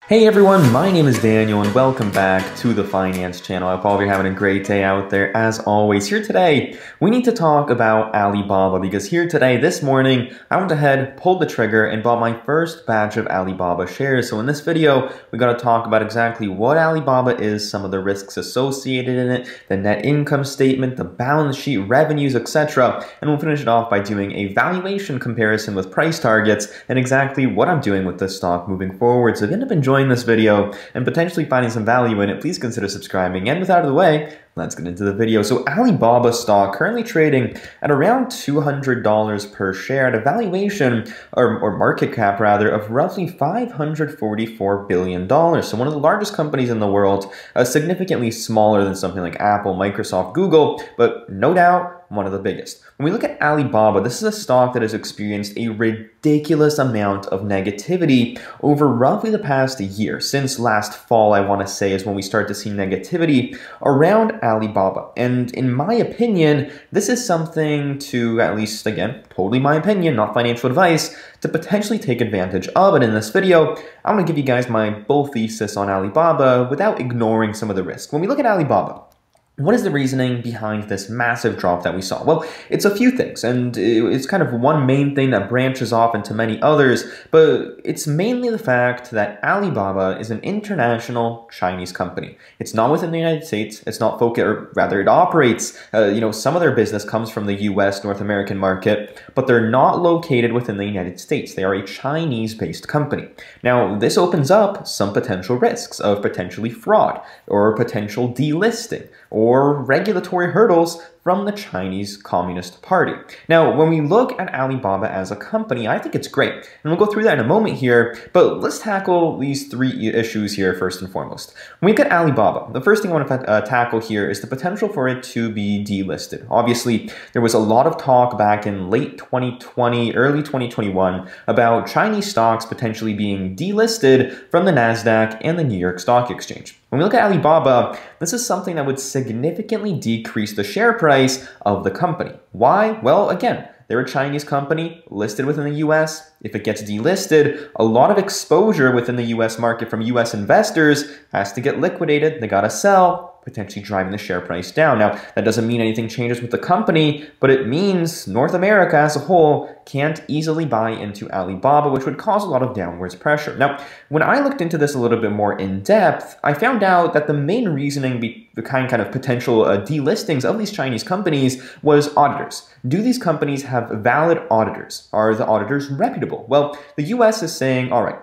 Hey everyone, my name is Daniel and welcome back to the Finance Channel. I hope all of you are having a great day out there. As always, here today, we need to talk about Alibaba because here today, this morning, I went ahead, pulled the trigger, and bought my first batch of Alibaba shares. So in this video, we got to talk about exactly what Alibaba is, some of the risks associated in it, the net income statement, the balance sheet, revenues, etc. And we'll finish it off by doing a valuation comparison with price targets and exactly what I'm doing with this stock moving forward. So if you end up enjoying this video and potentially finding some value in it, please consider subscribing. And with that out of the way, let's get into the video. So Alibaba stock currently trading at around $200 per share at a valuation or market cap rather of roughly $544 billion. So one of the largest companies in the world, significantly smaller than something like Apple, Microsoft, Google, but no doubt one of the biggest. When we look at Alibaba, this is a stock that has experienced a ridiculous amount of negativity over roughly the past year. Since last fall, I want to say, is when we start to see negativity around Alibaba. And in my opinion, this is something to, at least, again, totally my opinion, not financial advice, to potentially take advantage of. And in this video, I'm going to give you guys my bull thesis on Alibaba without ignoring some of the risk. When we look at Alibaba, what is the reasoning behind this massive drop that we saw? Well, it's a few things, and it's kind of one main thing that branches off into many others, but it's mainly the fact that Alibaba is an international Chinese company. It's not within the United States, it's not focused, or rather it operates, some of their business comes from the US, North American market, but they're not located within the United States. They are a Chinese-based company. Now, this opens up some potential risks of potentially fraud, or potential delisting, or regulatory hurdles from the Chinese Communist Party. Now, when we look at Alibaba as a company, I think it's great. And we'll go through that in a moment here, but let's tackle these three issues here first and foremost. When we look at Alibaba, the first thing I want to tackle here is the potential for it to be delisted. Obviously, there was a lot of talk back in late 2020, early 2021 about Chinese stocks potentially being delisted from the NASDAQ and the New York Stock Exchange. When we look at Alibaba, this is something that would significantly decrease the share price of the company. Why? Well, again, they're a Chinese company listed within the US. If it gets delisted, a lot of exposure within the US market from US investors has to get liquidated. They gotta sell, potentially driving the share price down. Now, that doesn't mean anything changes with the company, but it means North America as a whole can't easily buy into Alibaba, which would cause a lot of downwards pressure. Now, when I looked into this a little bit more in depth, I found out that the main reasoning behind kind of potential delistings of these Chinese companies was auditors. Do these companies have valid auditors? Are the auditors reputable? Well, the US is saying, all right,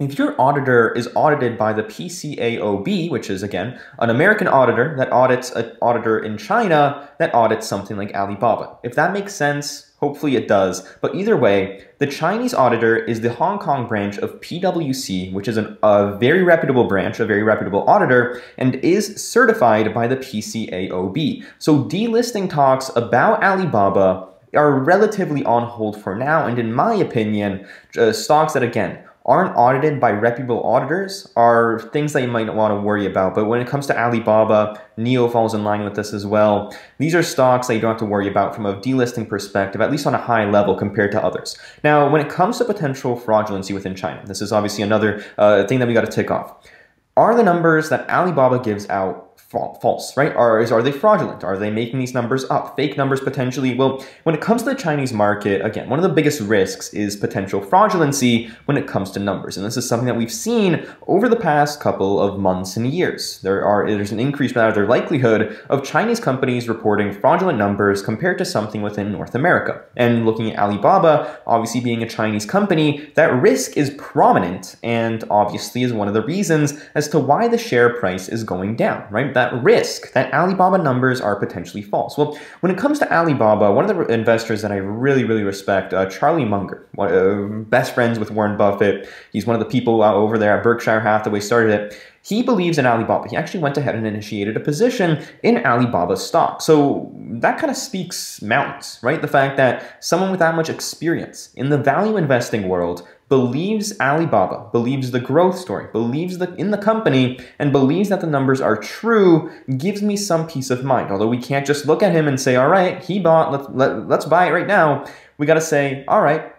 if your auditor is audited by the PCAOB, which is, again, an American auditor that audits an auditor in China that audits something like Alibaba. If that makes sense, hopefully it does. But either way, the Chinese auditor is the Hong Kong branch of PwC, which is a very reputable branch, a very reputable auditor, and is certified by the PCAOB. So delisting talks about Alibaba are relatively on hold for now. And in my opinion, stocks that, again, aren't audited by reputable auditors are things that you might not want to worry about. But when it comes to Alibaba, NIO falls in line with this as well. These are stocks that you don't have to worry about from a delisting perspective, at least on a high level compared to others. Now, when it comes to potential fraudulency within China, this is obviously another thing that we got to tick off. Are the numbers that Alibaba gives out false, right? Are they fraudulent? Are they making these numbers up? Fake numbers potentially? Well, when it comes to the Chinese market, again, one of the biggest risks is potential fraudulency when it comes to numbers. And this is something that we've seen over the past couple of months and years. There's an increase in their likelihood of Chinese companies reporting fraudulent numbers compared to something within North America. And looking at Alibaba, obviously being a Chinese company, that risk is prominent and obviously is one of the reasons as to why the share price is going down, right? That risk that Alibaba numbers are potentially false. Well, when it comes to Alibaba, one of the investors that I really, really respect, Charlie Munger, best friends with Warren Buffett. He's one of the people over there at Berkshire Hathaway, started it. He believes in Alibaba. He actually went ahead and initiated a position in Alibaba stock. So that kind of speaks mountains, right? The fact that someone with that much experience in the value investing world believes Alibaba, believes the growth story, believes in the company, and believes that the numbers are true gives me some peace of mind. Although we can't just look at him and say, all right, he bought, let's buy it right now. We got to say, all right,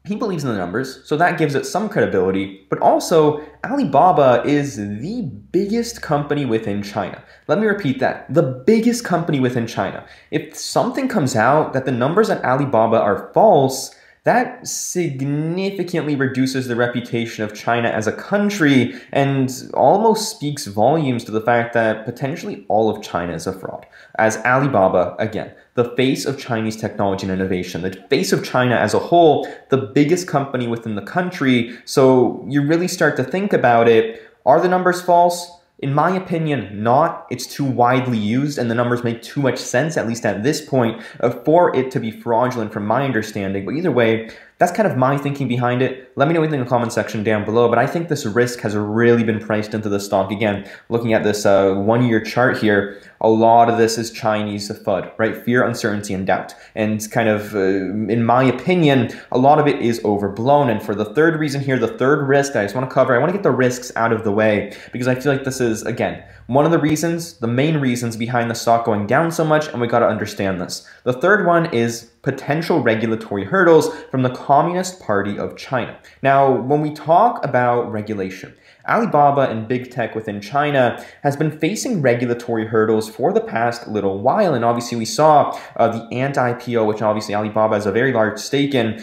He believes in the numbers, so that gives it some credibility, but also Alibaba is the biggest company within China. Let me repeat that. The biggest company within China. If something comes out that the numbers at Alibaba are false, that significantly reduces the reputation of China as a country and almost speaks volumes to the fact that potentially all of China is a fraud. As Alibaba, again, the face of Chinese technology and innovation, the face of China as a whole, the biggest company within the country. So you really start to think about it. Are the numbers false? In my opinion, not. It's too widely used and the numbers make too much sense, at least at this point, for it to be fraudulent from my understanding. But either way, that's kind of my thinking behind it. Let me know what you think in the comment section down below. But I think this risk has really been priced into the stock. Again, looking at this 1 year chart here, a lot of this is Chinese FUD, right? Fear, uncertainty, and doubt. And kind of, in my opinion, a lot of it is overblown. And for the third reason here, the third risk I just want to cover, I want to get the risks out of the way because I feel like this is, again, one of the reasons, the main reasons behind the stock going down so much, and we got to understand this. The third one is potential regulatory hurdles from the Communist Party of China. Now, when we talk about regulation, Alibaba and big tech within China has been facing regulatory hurdles for the past little while. And obviously we saw the Ant-IPO, which obviously Alibaba has a very large stake in,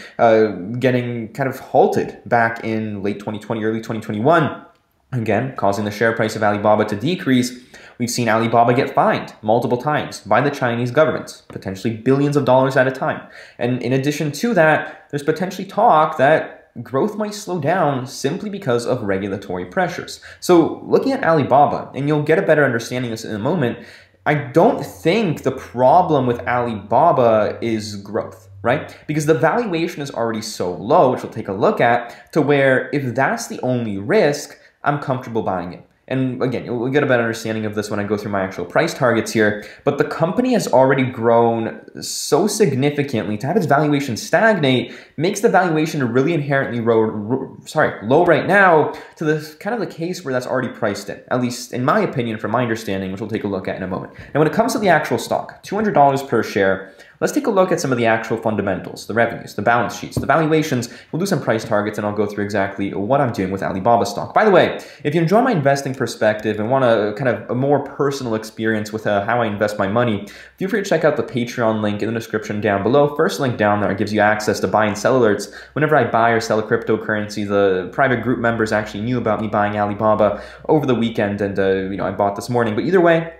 getting kind of halted back in late 2020, early 2021. Again, causing the share price of Alibaba to decrease. We've seen Alibaba get fined multiple times by the Chinese government, potentially billions of dollars at a time. And in addition to that, there's potentially talk that growth might slow down simply because of regulatory pressures. So looking at Alibaba, and you'll get a better understanding of this in a moment, I don't think the problem with Alibaba is growth, right? Because the valuation is already so low, which we'll take a look at, to where if that's the only risk, I'm comfortable buying it. And again, you'll get a better understanding of this when I go through my actual price targets here. But the company has already grown so significantly to have its valuation stagnate makes the valuation really inherently low right now to the kind of the case where that's already priced in, at least in my opinion, from my understanding, which we'll take a look at in a moment. Now, when it comes to the actual stock, $200 per share, let's take a look at some of the actual fundamentals, the revenues, the balance sheets, the valuations. We'll do some price targets and I'll go through exactly what I'm doing with Alibaba stock. By the way, if you enjoy my investing perspective and want a kind of a more personal experience with how I invest my money, feel free to check out the Patreon link in the description down below. First link down there gives you access to buy and sell alerts. Whenever I buy or sell a cryptocurrency, the private group members actually knew about me buying Alibaba over the weekend and I bought this morning. But either way,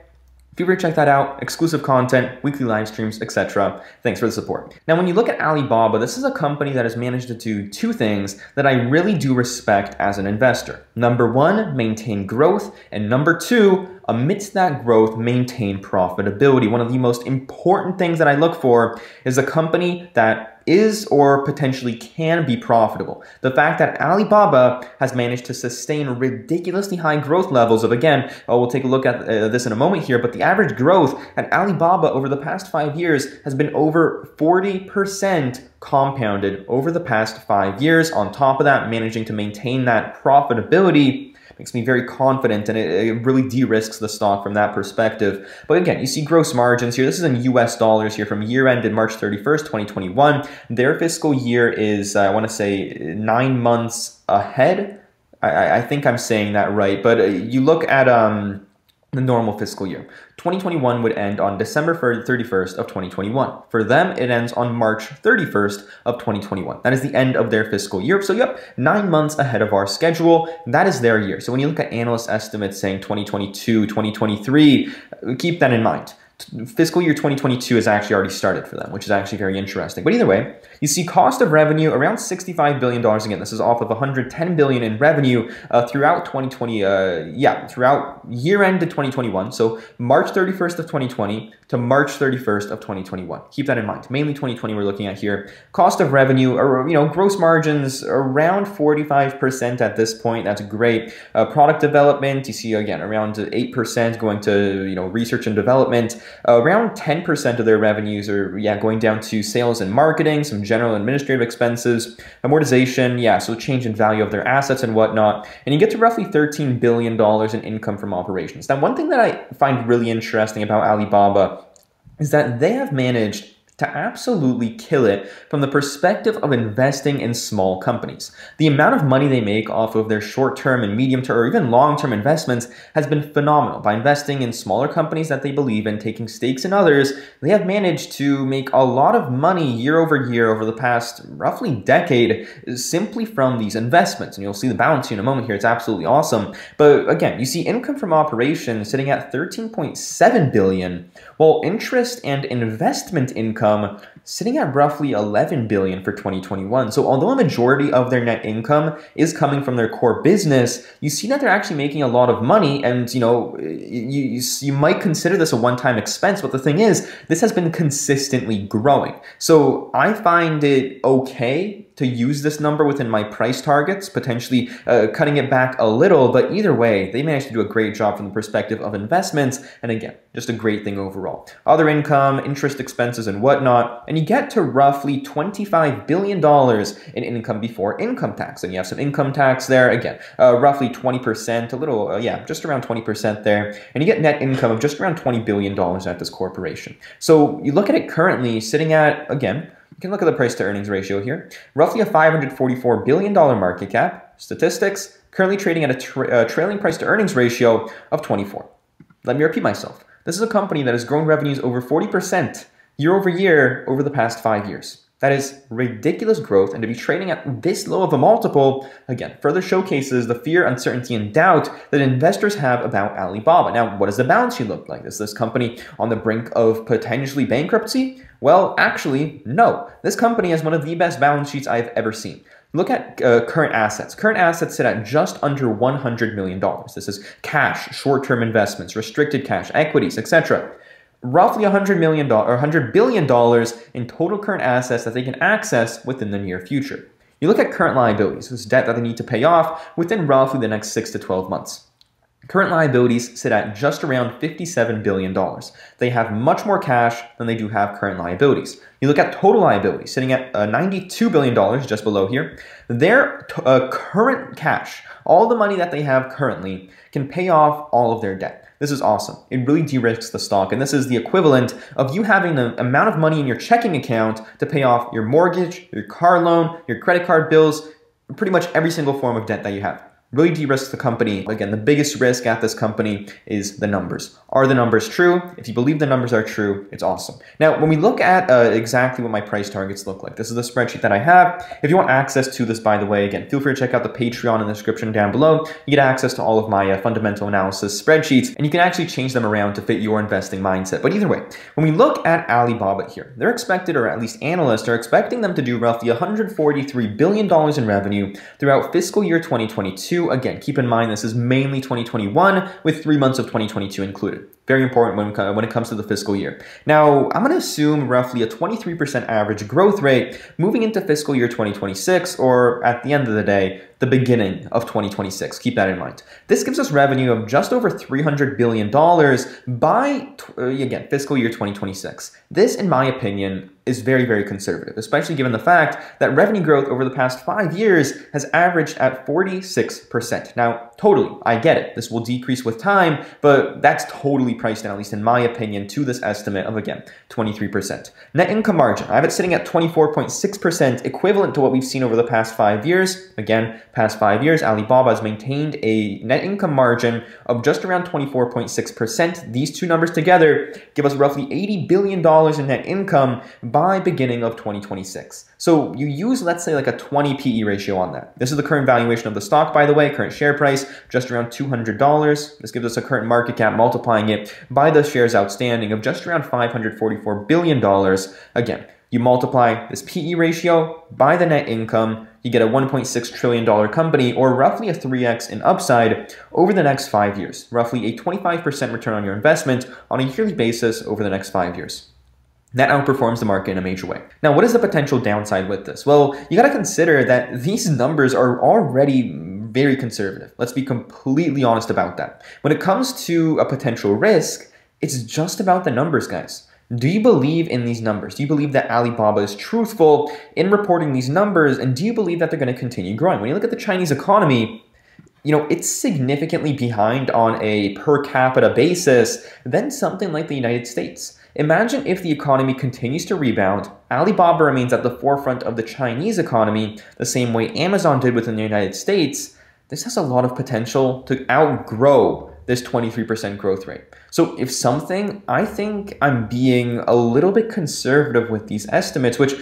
feel free to check that out, exclusive content, weekly live streams, etc. Thanks for the support. Now, when you look at Alibaba, this is a company that has managed to do two things that I really do respect as an investor. Number one, maintain growth, and number two, amidst that growth, maintain profitability. One of the most important things that I look for is a company that is or potentially can be profitable. The fact that Alibaba has managed to sustain ridiculously high growth levels of, again, we'll take a look at this in a moment here, but the average growth at Alibaba over the past 5 years has been over 40% compounded over the past 5 years. On top of that, managing to maintain that profitability makes me very confident, and it really de-risks the stock from that perspective. But again, you see gross margins here. This is in US dollars here from year ended March 31st, 2021. Their fiscal year is, I want to say, 9 months ahead. I think I'm saying that right. But you look at the normal fiscal year. 2021 would end on December 31st of 2021. For them, it ends on March 31st of 2021. That is the end of their fiscal year. So yep, 9 months ahead of our schedule. That is their year. So when you look at analyst estimates saying 2022, 2023, keep that in mind. Fiscal year 2022 has actually already started for them, which is actually very interesting. But either way, you see cost of revenue around $65 billion. Again, this is off of $110 billion in revenue throughout 2020, throughout year end to 2021. So March 31st of 2020 to March 31st of 2021. Keep that in mind. Mainly 2020 we're looking at here. Cost of revenue, or gross margins around 45% at this point. That's great. Product development, you see again around 8% going to research and development. Around 10% of their revenues are going down to sales and marketing, some general administrative expenses, amortization, so change in value of their assets and whatnot, and you get to roughly $13 billion in income from operations. Now, one thing that I find really interesting about Alibaba is that they have managed to absolutely kill it from the perspective of investing in small companies. The amount of money they make off of their short-term and medium-term or even long-term investments has been phenomenal. By investing in smaller companies that they believe in, taking stakes in others, they have managed to make a lot of money year over year over the past roughly decade simply from these investments. And you'll see the balance sheet in a moment here. It's absolutely awesome. But again, you see income from operations sitting at $13.7 billion, while interest and investment income sitting at roughly $11 billion for 2021. So although a majority of their net income is coming from their core business, you see that they're actually making a lot of money. And you might consider this a one-time expense, but the thing is, this has been consistently growing. So I find it okay to use this number within my price targets, potentially cutting it back a little, but either way, they managed to do a great job from the perspective of investments, and again, just a great thing overall. Other income, interest expenses, and whatnot, and you get to roughly $25 billion in income before income tax, and you have some income tax there, again, roughly 20%, a little, just around 20% there, and you get net income of just around $20 billion at this corporation. So you look at it currently sitting at, again, you can look at the price to earnings ratio here. Roughly a $544 billion market cap. Statistics, currently trading at a trailing price to earnings ratio of 24. Let me repeat myself. This is a company that has grown revenues over 40% year over year over the past 5 years. That is ridiculous growth, and to be trading at this low of a multiple, again, further showcases the fear, uncertainty, and doubt that investors have about Alibaba. Now, what does the balance sheet look like? Is this company on the brink of potentially bankruptcy? Well, actually, no. This company has one of the best balance sheets I've ever seen. Look at current assets. Current assets sit at just under $100 million. This is cash, short-term investments, restricted cash, equities, etc. Roughly $100 million or $100 billion in total current assets that they can access within the near future. You look at current liabilities, this is debt that they need to pay off within roughly the next 6 to 12 months. Current liabilities sit at just around $57 billion. They have much more cash than they do have current liabilities. You look at total liabilities, sitting at $92 billion, just below here. Their current cash, all the money that they have currently, can pay off all of their debt. This is awesome. It really de-risks the stock, and this is the equivalent of you having the amount of money in your checking account to pay off your mortgage, your car loan, your credit card bills, pretty much every single form of debt that you have. Really de-risks the company. Again, the biggest risk at this company is the numbers. Are the numbers true? If you believe the numbers are true, it's awesome. Now, when we look at exactly what my price targets look like, this is the spreadsheet that I have. If you want access to this, by the way, again, feel free to check out the Patreon in the description down below. You get access to all of my fundamental analysis spreadsheets, and you can actually change them around to fit your investing mindset. But either way, when we look at Alibaba here, they're expected, or at least analysts are expecting them to do roughly $143 billion in revenue throughout fiscal year 2022. Again, keep in mind this is mainly 2021 with 3 months of 2022 included. Very important when it comes to the fiscal year. Now, I'm going to assume roughly a 23% average growth rate moving into fiscal year 2026, or at the end of the day, the beginning of 2026. Keep that in mind. This gives us revenue of just over $300 billion by, again, fiscal year 2026. This, in my opinion, is very, very conservative, especially given the fact that revenue growth over the past 5 years has averaged at 46%. Now, totally, I get it. This will decrease with time, but that's totally priced in, at least in my opinion, to this estimate of, again, 23%. Net income margin, I have it sitting at 24.6%, equivalent to what we've seen over the past 5 years. Again, past 5 years, Alibaba has maintained a net income margin of just around 24.6%. These two numbers together give us roughly $80 billion in net income by beginning of 2026. So you use, let's say, like a 20 PE ratio on that. This is the current valuation of the stock, by the way, current share price, just around $200. This gives us a current market cap, multiplying it by the shares outstanding of just around $544 billion. Again, you multiply this PE ratio by the net income, you get a $1.6 trillion company, or roughly a 3x in upside over the next 5 years, roughly a 25% return on your investment on a yearly basis over the next 5 years. That outperforms the market in a major way. Now, what is the potential downside with this? Well, you got to consider that these numbers are already very conservative. Let's be completely honest about that. When it comes to a potential risk, it's just about the numbers, guys. Do you believe in these numbers? Do you believe that Alibaba is truthful in reporting these numbers? And do you believe that they're going to continue growing? When you look at the Chinese economy, it's significantly behind on a per capita basis than something like the United States. imagine if the economy continues to rebound, Alibaba remains at the forefront of the Chinese economy, the same way Amazon did within the United States. This has a lot of potential to outgrow this 23% growth rate. So if something, I think I'm being a little bit conservative with these estimates, which,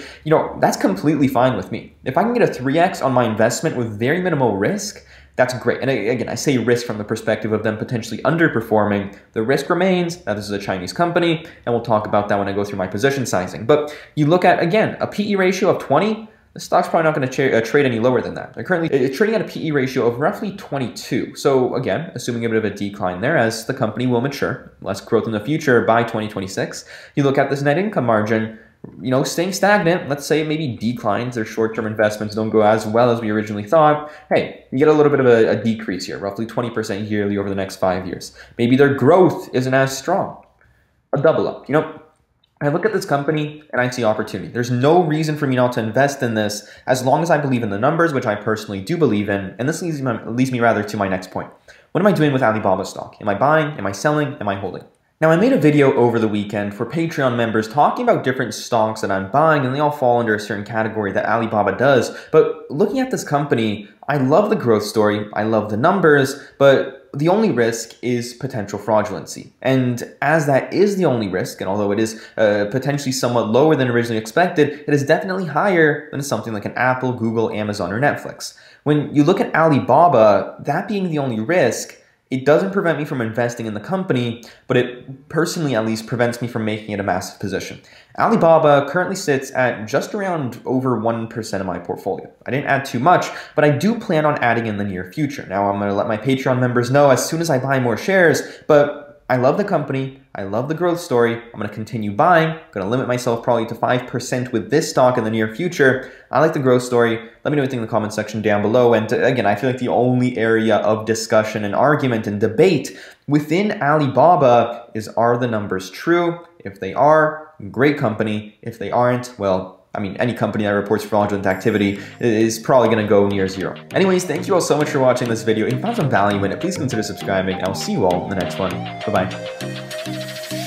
that's completely fine with me. If I can get a 3x on my investment with very minimal risk, that's great. And again, I say risk from the perspective of them potentially underperforming. The risk remains that this is a Chinese company, and we'll talk about that when I go through my position sizing. But you look at, again, a PE ratio of 20, the stock's probably not going to trade any lower than that. They're currently trading at a PE ratio of roughly 22. So again, assuming a bit of a decline there as the company will mature, less growth in the future by 2026. You look at this net income margin, staying stagnant, let's say maybe declines, their short-term investments don't go as well as we originally thought. Hey, you get a little bit of a decrease here, roughly 20% yearly over the next 5 years. Maybe their growth isn't as strong. A double up, I look at this company and I see opportunity. There's no reason for me not to invest in this as long as I believe in the numbers, which I personally do believe in. And this leads me rather to my next point. What am I doing with Alibaba stock? Am I buying? Am I selling? Am I holding? Now, I made a video over the weekend for Patreon members talking about different stocks that I'm buying, and they all fall under a certain category that Alibaba does. But looking at this company, I love the growth story, I love the numbers, but the only risk is potential fraudulency. And as that is the only risk, and although it is potentially somewhat lower than originally expected, it is definitely higher than something like an Apple, Google, Amazon, or Netflix. When you look at Alibaba, that being the only risk, it doesn't prevent me from investing in the company, but it personally at least prevents me from making it a massive position. Alibaba currently sits at just around over 1% of my portfolio. I didn't add too much, but I do plan on adding in the near future. Now I'm going to let my Patreon members know as soon as I buy more shares, but I love the company, I love the growth story, I'm going to continue buying, I'm going to limit myself probably to 5% with this stock in the near future. I like the growth story. Let me know what you think in the comment section down below. And again, I feel like the only area of discussion and argument and debate within Alibaba is, are the numbers true? If they are, great company. If they aren't, well, any company that reports fraudulent activity is probably going to go near zero. Anyways, thank you all so much for watching this video. If you found some value in it, please consider subscribing. I'll see you all in the next one. Bye-bye.